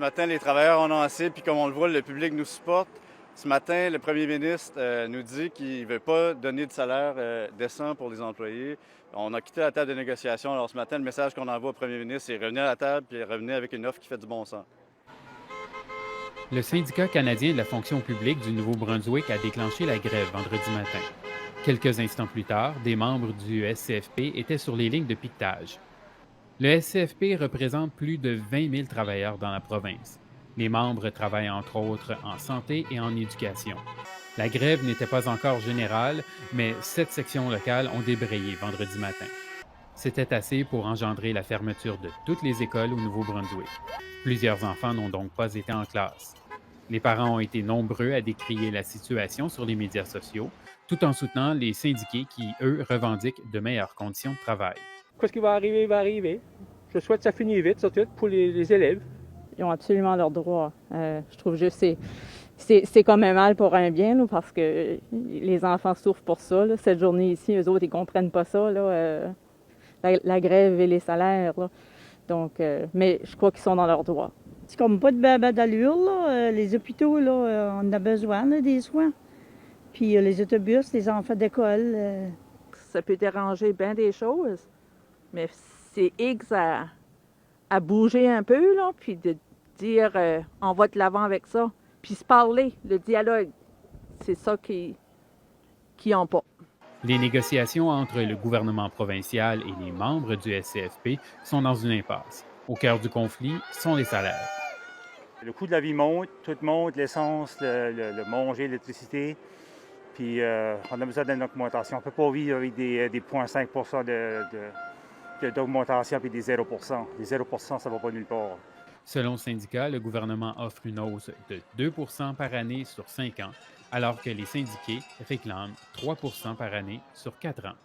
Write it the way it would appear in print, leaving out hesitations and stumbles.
Ce matin, les travailleurs en ont assez, puis comme on le voit, le public nous supporte. Ce matin, le premier ministre nous dit qu'il ne veut pas donner de salaire décent pour les employés. On a quitté la table de négociation. Alors ce matin, le message qu'on envoie au premier ministre, c'est revenez à la table, puis revenez avec une offre qui fait du bon sens. Le syndicat canadien de la fonction publique du Nouveau-Brunswick a déclenché la grève vendredi matin. Quelques instants plus tard, des membres du SCFP étaient sur les lignes de piquetage. Le SCFP représente plus de 20 000 travailleurs dans la province. Les membres travaillent entre autres en santé et en éducation. La grève n'était pas encore générale, mais 7 sections locales ont débrayé vendredi matin. C'était assez pour engendrer la fermeture de toutes les écoles au Nouveau-Brunswick. Plusieurs enfants n'ont donc pas été en classe. Les parents ont été nombreux à décrier la situation sur les médias sociaux, tout en soutenant les syndiqués qui, eux, revendiquent de meilleures conditions de travail. Qu'est-ce qui va arriver, va arriver. Je souhaite que ça finisse vite, surtout pour les élèves. Ils ont absolument leurs droits. Je trouve juste que c'est comme un mal pour un bien, là, parce que les enfants souffrent pour ça. Là. Cette journée ici, eux autres, ils ne comprennent pas ça, là, la grève et les salaires. Là. Donc, mais je crois qu'ils sont dans leurs droits. C'est comme pas de baba d'allure, là. Les hôpitaux, là, on en a besoin, là, des soins. Puis les autobus, les enfants d'école. Ça peut déranger bien des choses, mais c'est X à bouger un peu, là, puis de dire on va de l'avant avec ça, puis se parler, le dialogue, c'est ça qui n'ont pas. Les négociations entre le gouvernement provincial et les membres du SCFP sont dans une impasse. Au cœur du conflit sont les salaires. Le coût de la vie monte, tout monte, l'essence, le manger, l'électricité. Puis on a besoin d'une augmentation. On ne peut pas vivre avec des 0,5 d'augmentation puis des 0 Les 0 ça ne va pas nulle part. Selon le syndicat, le gouvernement offre une hausse de 2 par année sur 5 ans, alors que les syndiqués réclament 3 par année sur 4 ans.